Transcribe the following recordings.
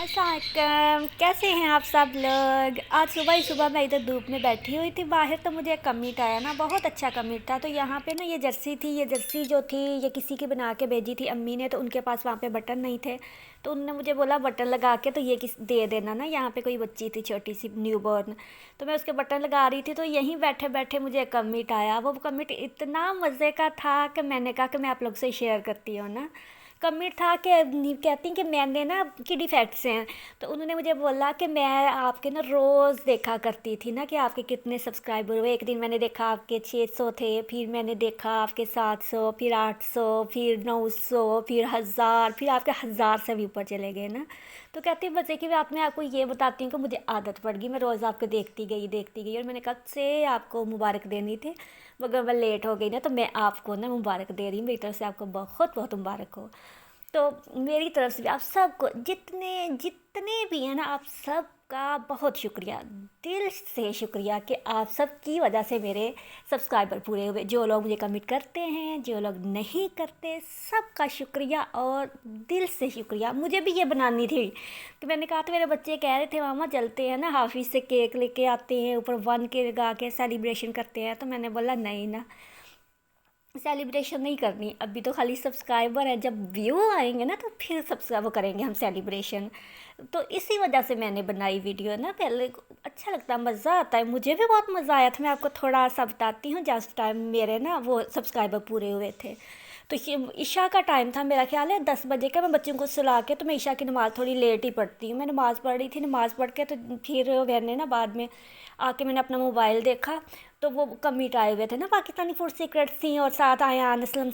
अस्सलाम, कैसे हैं आप सब लोग। आज सुबह ही सुबह मैं इधर धूप में बैठी हुई थी बाहर, तो मुझे एक कमिट आया ना, बहुत अच्छा कमिट था। तो यहाँ पे ना ये जर्सी थी, ये जर्सी जो थी ये किसी की बना के भेजी थी अम्मी ने, तो उनके पास वहाँ पे बटन नहीं थे। तो उन्होंने मुझे बोला बटन लगा के तो ये किस दे देना ना। यहाँ पे कोई बच्ची थी छोटी सी न्यू बॉर्न, तो मैं उसके बटन लगा रही थी, तो यहीं बैठे बैठे मुझे एक कमिट आया। वो कमिट इतना मज़े का था कि मैंने कहा कि मैं आप लोग से शेयर करती हूँ ना। कमिट था कि कहती कि मैंने ना किड इफ़ेक्ट्स हैं। तो उन्होंने मुझे बोला कि मैं आपके ना रोज़ देखा करती थी ना कि आपके कितने सब्सक्राइबर हुए। एक दिन मैंने देखा आपके 600 थे, फिर मैंने देखा आपके 700, फिर 800, फिर 900, फिर 1000, फिर आपके 1000 से भी ऊपर चले गए ना। तो कहती है बच्चे कि मैं अपने आपको ये बताती हूँ कि मुझे आदत पड़ गई, मैं रोज़ आपको देखती गई और मैंने कब से आपको मुबारक देनी थी, मगर मैं लेट हो गई ना। तो मैं आपको ना मुबारक दे रही हूँ, मेरी तरफ से आपको बहुत बहुत मुबारक हो। तो मेरी तरफ से भी आप सबको, जितने जितने भी हैं ना, आप सबका बहुत शुक्रिया, दिल से शुक्रिया कि आप सब की वजह से मेरे सब्सक्राइबर पूरे हुए। जो लोग मुझे कमिट करते हैं, जो लोग नहीं करते, सबका शुक्रिया और दिल से शुक्रिया। मुझे भी ये बनानी थी कि मैंने कहा था, मेरे बच्चे कह रहे थे मामा चलते हैं ना, हाफिज़ से केक लेके आते हैं, ऊपर 1K लगा के सेलिब्रेशन करते हैं। तो मैंने बोला नहीं ना, सेलिब्रेशन नहीं करनी अभी, तो खाली सब्सक्राइबर है, जब व्यू आएंगे ना तो फिर सब्सक्राइब करेंगे हम सेलिब्रेशन। तो इसी वजह से मैंने बनाई वीडियो ना। पहले अच्छा लगता है, मज़ा आता है, मुझे भी बहुत मज़ा आया था। मैं आपको थोड़ा सा बताती हूँ। जस्ट टाइम मेरे ना वो सब्सक्राइबर पूरे हुए थे, तो ये ईशा का टाइम था, मेरा ख्याल है 10 बजे का। मैं बच्चों को सुला के, तो मैं ईशा की नमाज़ थोड़ी लेट ही पढ़ती हूँ, मैं नमाज़ पढ़ रही थी। नमाज़ पढ़ के तो फिर मैंने ना बाद में आके मैंने अपना मोबाइल देखा, तो वो कमिट आए हुए थे ना, पाकिस्तानी फूड सीक्रेट्स थी और साथ आयान असलम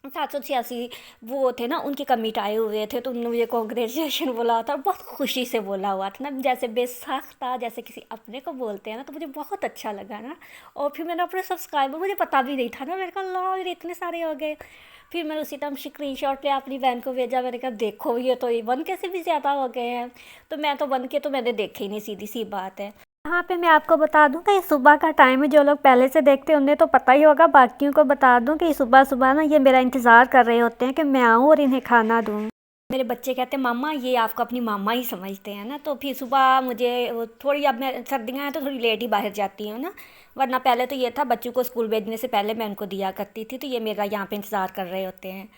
786 वो थे ना, उनके कमिट आए हुए थे। तो उन्होंने मुझे कॉन्ग्रेचुलेशन बोला था, बहुत खुशी से बोला हुआ था ना, जैसे बेसाख था, जैसे किसी अपने को बोलते हैं ना। तो मुझे बहुत अच्छा लगा ना। और फिर मैंने अपने सब्सक्राइबर, मुझे पता भी नहीं था ना, मेरे कहा अल्लाह मेरे इतने सारे हो गए। फिर मैंने उसी टाइम स्क्रीन शॉट ले अपनी बहन को भेजा, मैंने कहा देखो ये तो 1K से भी ज़्यादा हो गए हैं। तो मैं तो 1K तो मैंने देखे ही नहीं, सीधी सी बात है। यहाँ पे मैं आपको बता दूँ कि ये सुबह का टाइम है, जो लोग पहले से देखते हैं उन्हें तो पता ही होगा, बाकियों को बता दूँ कि सुबह सुबह ना ये मेरा इंतज़ार कर रहे होते हैं कि मैं आऊँ और इन्हें खाना दूँ। मेरे बच्चे कहते हैं मामा ये आपको अपनी मामा ही समझते हैं ना। तो फिर सुबह मुझे थोड़ी, अब मैं सर्दियाँ हैं तो थोड़ी लेट ही बाहर जाती हूँ ना, वरना पहले तो ये था बच्चों को स्कूल भेजने से पहले मैं उनको दिया करती थी। तो ये मेरा यहाँ पे इंतज़ार कर रहे होते हैं।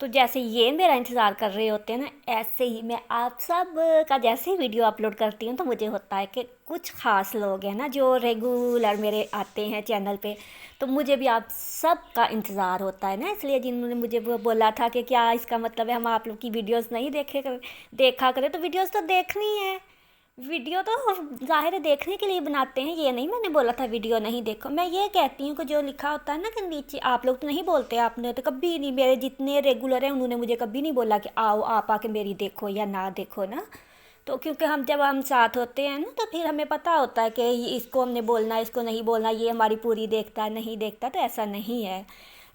तो जैसे ये मेरा इंतज़ार कर रहे होते हैं ना, ऐसे ही मैं आप सब का जैसे ही वीडियो अपलोड करती हूँ, तो मुझे होता है कि कुछ ख़ास लोग हैं ना जो रेगुलर मेरे आते हैं चैनल पे, तो मुझे भी आप सब का इंतज़ार होता है ना। इसलिए जिन्होंने मुझे वो बोला था कि क्या इसका मतलब है हम आप लोग की वीडियोस नहीं देखा करें, तो वीडियोस तो देखनी है। वीडियो तो ज़ाहिर है देखने के लिए बनाते हैं, ये नहीं मैंने बोला था वीडियो नहीं देखो। मैं ये कहती हूँ कि जो लिखा होता है ना कि नीचे, आप लोग तो नहीं बोलते, आपने तो कभी नहीं, मेरे जितने रेगुलर हैं उन्होंने मुझे कभी नहीं बोला कि आओ आप आके मेरी देखो या ना देखो ना। तो क्योंकि हम जब हम साथ होते हैं ना, तो फिर हमें पता होता है कि इसको हमने बोलना, इसको नहीं बोलना, ये हमारी पूरी देखता है नहीं देखता, तो ऐसा नहीं है।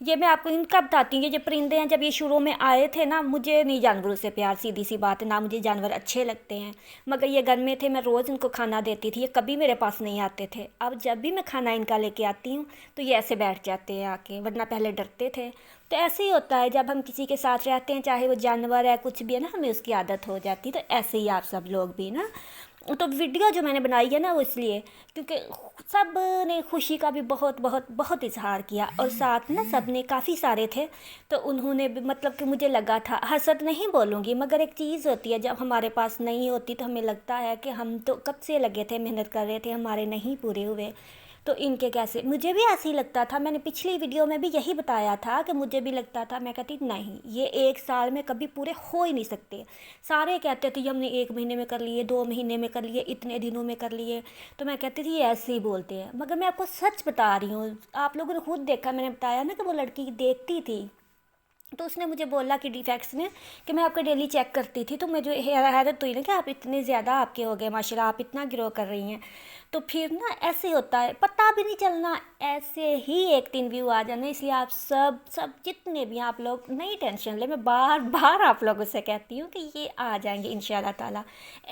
ये मैं आपको इनका बताती हूँ, ये जो परिंदे हैं, जब ये शुरू में आए थे ना, मुझे नहीं जानवरों से प्यार, सीधी सी बात है ना, मुझे जानवर अच्छे लगते हैं। मगर ये घर में थे, मैं रोज़ इनको खाना देती थी, ये कभी मेरे पास नहीं आते थे। अब जब भी मैं खाना इनका लेके आती हूँ तो ये ऐसे बैठ जाते हैं आके, वरना पहले डरते थे। तो ऐसे ही होता है जब हम किसी के साथ रहते हैं, चाहे वो जानवर है कुछ भी है ना, हमें उसकी आदत हो जाती है। तो ऐसे ही आप सब लोग भी ना। तो वीडियो जो मैंने बनाई है ना, वो इसलिए क्योंकि सब ने खुशी का भी बहुत बहुत बहुत इजहार किया, और साथ ना सब ने काफ़ी सारे थे। तो उन्होंने भी, मतलब कि मुझे लगा था, हसद नहीं बोलूँगी, मगर एक चीज़ होती है जब हमारे पास नहीं होती तो हमें लगता है कि हम तो कब से लगे थे, मेहनत कर रहे थे, हमारे नहीं पूरे हुए, तो इनके कैसे। मुझे भी ऐसे ही लगता था, मैंने पिछली वीडियो में भी यही बताया था कि मुझे भी लगता था, मैं कहती नहीं ये 1 साल में कभी पूरे हो ही नहीं सकते। सारे कहते थे हमने 1 महीने में कर लिए, 2 महीने में कर लिए, इतने दिनों में कर लिए। तो मैं कहती थी ऐसे ही बोलते हैं, मगर मैं आपको सच बता रही हूँ, आप लोगों ने खुद देखा, मैंने बताया ना कि वो लड़की देखती थी, तो उसने मुझे बोला कि डिफेक्ट्स ने कि मैं आपका डेली चेक करती थी, तो मुझे हैरत हुई ना कि आप इतने ज़्यादा आपके हो गए माशाल्लाह, आप इतना ग्रो कर रही हैं। तो फिर ना ऐसे होता है, पता भी नहीं चलना, ऐसे ही एक दिन व्यू आ जाना। इसलिए आप सब सब जितने भी आप लोग नहीं टेंशन ले, मैं बार बार आप लोगों से कहती हूँ कि ये आ जाएंगे इंशाल्लाह ताला।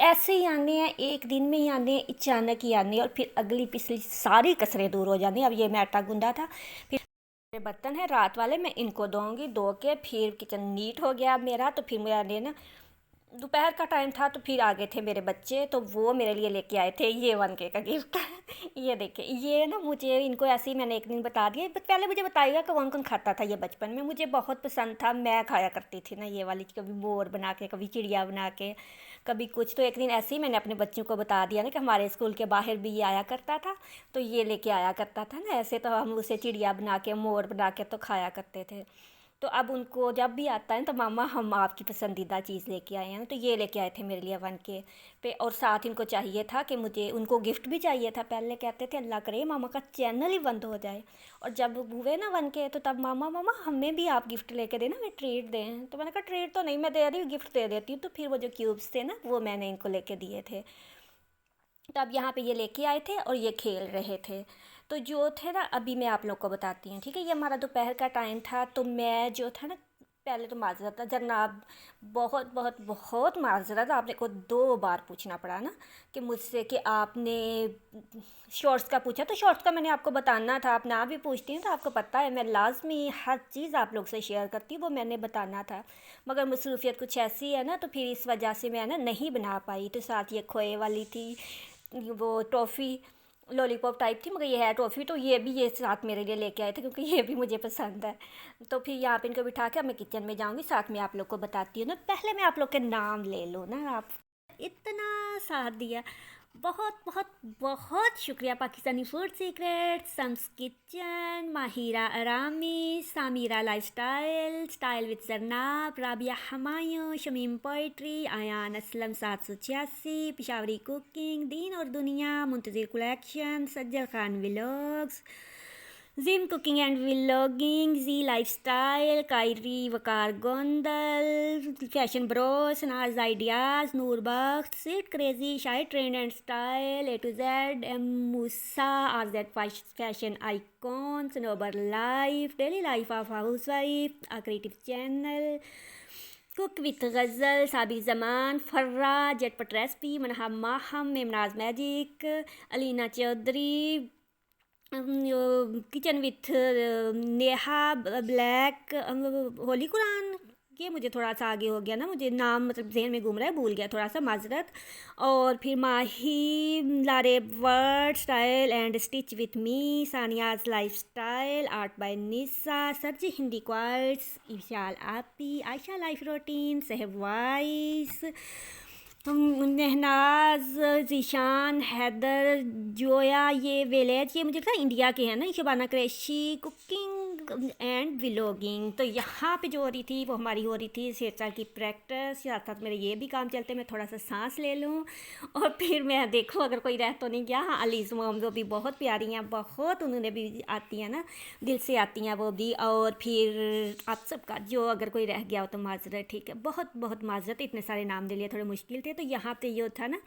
ऐसे ही आने हैं, एक दिन में ही आने हैं, अचानक ही आने हैं, और फिर अगली पिछली सारी कसरें दूर हो जानी। अब ये मैं आटा गूंदा था, फिर मेरे बर्तन है रात वाले, मैं इनको धोऊंगी, धो के फिर किचन नीट हो गया मेरा। तो फिर मेरा ना दोपहर का टाइम था तो फिर आ गए थे मेरे बच्चे, तो वो मेरे लिए लेके आए थे ये 1K का गिफ्ट। ये देखिए, ये ना मुझे इनको ऐसे ही मैंने एक दिन बता दिया, बट पहले मुझे बताइएगा कि कौन कौन खाता था ये बचपन में। मुझे बहुत पसंद था, मैं खाया करती थी ना ये वाली, कभी मोर बना के, कभी चिड़िया बना के, कभी कुछ। तो एक दिन ऐसे ही मैंने अपने बच्चों को बता दिया ना कि हमारे स्कूल के बाहर भी ये आया करता था, तो ये लेके आया करता था ना ऐसे, तो हम उसे चिड़िया बना के, मोर बना के तो खाया करते थे। तो अब उनको जब भी आता है तो मामा हम आपकी पसंदीदा चीज़ लेके आए हैं, तो ये लेके आए थे मेरे लिए 1K पे। और साथ इनको चाहिए था कि मुझे, उनको गिफ्ट भी चाहिए था। पहले कहते थे अल्लाह करे मामा का चैनल ही बंद हो जाए, और जब हुए ना 1K तो तब मामा, मामा हमें भी आप गिफ्ट लेके देना, मैं ट्रीट दें। तो मैंने कहा ट्रीट तो नहीं मैं दे रही हूँ, गिफ्ट दे देती हूँ। तो फिर वो जो क्यूब्स थे ना वो मैंने इनको लेके दिए थे। तो अब यहाँ पे ये लेके आए थे और ये खेल रहे थे। तो जो थे ना, अभी मैं आप लोग को बताती हूँ, ठीक है। ये हमारा दोपहर का टाइम था, तो मैं जो था ना, पहले तो माजरत था जनाब, बहुत बहुत बहुत माजरत, आपने को 2 बार पूछना पड़ा ना कि मुझसे, कि आपने शॉर्ट्स का पूछा, तो शॉर्ट्स का मैंने आपको बताना था। आप ना भी पूछती हैं तो आपको पता है मैं लाजमी हर चीज़ आप लोग से शेयर करती हूँ, वो मैंने बताना था। मगर मसरूफियत कुछ ऐसी है ना, तो फिर इस वजह से मैं ना नहीं बना पाई। तो साथ ये खोए वाली थी, वो टॉफ़ी लॉलीपॉप टाइप थी, मगर ये है टॉफ़ी, तो ये भी ये साथ मेरे लिए लेके आए थे क्योंकि ये भी मुझे पसंद है। तो फिर यहाँ पे इनको बिठा के अब मैं किचन में जाऊँगी, साथ में आप लोग को बताती हूँ ना। पहले मैं आप लोग के नाम ले लूँ ना, आप इतना साथ दिया, बहुत बहुत बहुत शुक्रिया। Pakistani food secret, Sam's kitchen, Mahira Arami, Samira lifestyle, style with Zarnab, Rabia Humayun, Shamim poetry, Ayan Aslam 786, Peshawari cooking, Deen aur Duniya, Muntazir collection, Sajjal Khan vlogs, Jim cooking and vlogging, G lifestyle, Kairi Waqar Gondal, fashion bros, Naz ideas, Noor Bakht, sit crazy, Shahi trend and style, A to Z, M Musa, RZ fashion icon, Sanober life, daily life of housewife, uh creative channel, cook with Ghazal, Sabir Zaman, Farah, झटपट recipe, Manha Maham, Memnaz magic, Alina Chaudhry, kitchen with Neha black, holy Quran. ये मुझे थोड़ा सा आगे हो गया ना, मुझे नाम मतलब जहन में घूम रहा है, भूल गया थोड़ा सा, माजरत। और फिर माही, लारे वर्ड, style and stitch with me, Sania's life style, art by Nisa, सरजी Hindi quotes, Ishal Aapi, Ayesha life routine, सहब वाइस, नहनाज, जीशान, हैदर, जोया, ये विलेज, ये मुझे लगता है इंडिया के हैं ना, Shabana Qureshi, cooking and vlogging. तो यहाँ पे जो हो रही थी वो हमारी हो रही थी शेरशाह की प्रैक्टिस, साथ साथ मेरे ये भी काम चलते, मैं थोड़ा सा सांस ले लूँ और फिर मैं देखूँ अगर कोई रह तो नहीं गया। हाँ, अलीज़ मोम जो भी बहुत प्यारी हैं, बहुत उन्होंने भी आती हैं ना, दिल से आती हैं वो भी। और फिर आप सबका जो अगर कोई रह गया हो तो माजरत, ठीक है, बहुत बहुत माजरत, इतने सारे नाम दे लिए थोड़े मुश्किल थे। तो यहाँ पे ये था ना,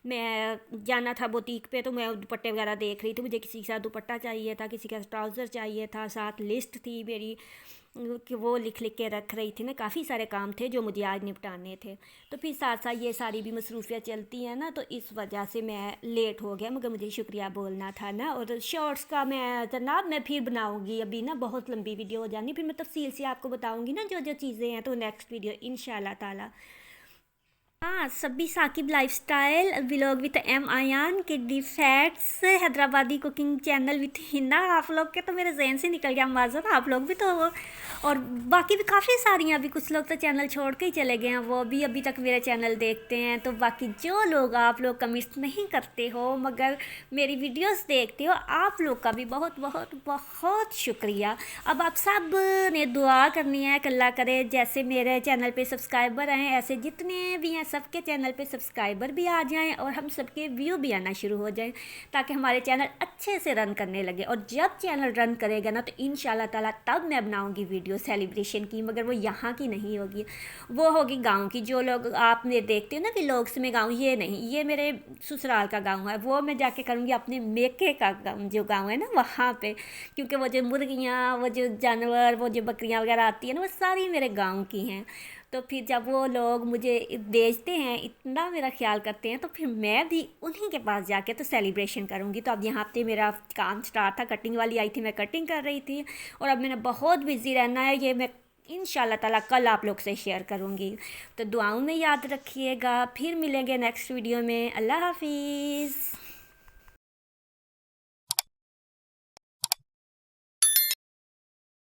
मैं जाना था बुटीक पे, तो मैं दुपट्टे वगैरह देख रही थी, मुझे किसी के साथ दुपट्टा चाहिए था, किसी का ट्राउज़र चाहिए था, साथ लिस्ट थी मेरी कि वो लिख लिख के रख रही थी ना, काफ़ी सारे काम थे जो मुझे आज निपटाने थे। तो फिर साथ साथ ये सारी भी मसरूफियाँ चलती हैं ना, तो इस वजह से मैं लेट हो गया, मगर मुझे शुक्रिया बोलना था ना। और शॉर्ट्स का मैं जनाब मैं फिर बनाऊँगी, अभी ना बहुत लंबी वीडियो हो जानी, फिर मैं तफसील से आपको बताऊँगी ना जो जो चीज़ें हैं, तो नेक्स्ट वीडियो इंशाल्लाह ताला। हाँ, Sabbi Saqib lifestyle vlog with M Ayan, kiddy facts, Hyderabadi cooking channel with Hina. आप लोग के तो मेरे जहन से निकल गया माजर, आप लोग भी तो हो। और बाकी भी काफ़ी सारी हैं, अभी कुछ लोग तो चैनल छोड़ के ही चले गए हैं, वो भी अभी तक मेरे चैनल देखते हैं। तो बाकी जो लोग आप लोग कमेंट्स नहीं करते हो मगर मेरी वीडियोस देखते हो, आप लोग का भी बहुत बहुत बहुत शुक्रिया। अब आप सब ने दुआ करनी है कि अल्लाह करे जैसे मेरे चैनल पे सब्सक्राइबर हैं, ऐसे जितने भी हैं सबके चैनल पे सब्सक्राइबर भी आ जाएं और हम सबके व्यू भी आना शुरू हो जाएं, ताकि हमारे चैनल अच्छे से रन करने लगे। और जब चैनल रन करेगा ना, तो इंशाल्लाह ताला तब मैं बनाऊंगी वीडियो सेलिब्रेशन की, मगर वो यहाँ की नहीं होगी, वो होगी गांव की। जो लोग आपने देखते हो ना व्लॉग्स में गांव, ये नहीं, ये मेरे ससुराल का गांव है, वो मैं जाके करूँगी अपने मेके का जो गाँव है ना वहाँ पे, क्योंकि वो जो मुर्गियाँ, वो जो जानवर, वो जो बकरियाँ वगैरह आती हैं ना, वो सारी मेरे गाँव की हैं। तो फिर जब वो लोग मुझे बेचते हैं, इतना मेरा ख्याल करते हैं, तो फिर मैं भी उन्हीं के पास जाके तो सेलिब्रेशन करूँगी। तो अब यहाँ पे मेरा काम स्टार्ट था, कटिंग वाली आई थी, मैं कटिंग कर रही थी, और अब मैंने बहुत बिज़ी रहना है। ये मैं इंशाल्लाह ताला कल आप लोग से शेयर करूँगी। तो दुआओं में याद रखिएगा, फिर मिलेंगे नेक्स्ट वीडियो में। अल्लाह हाफिज़।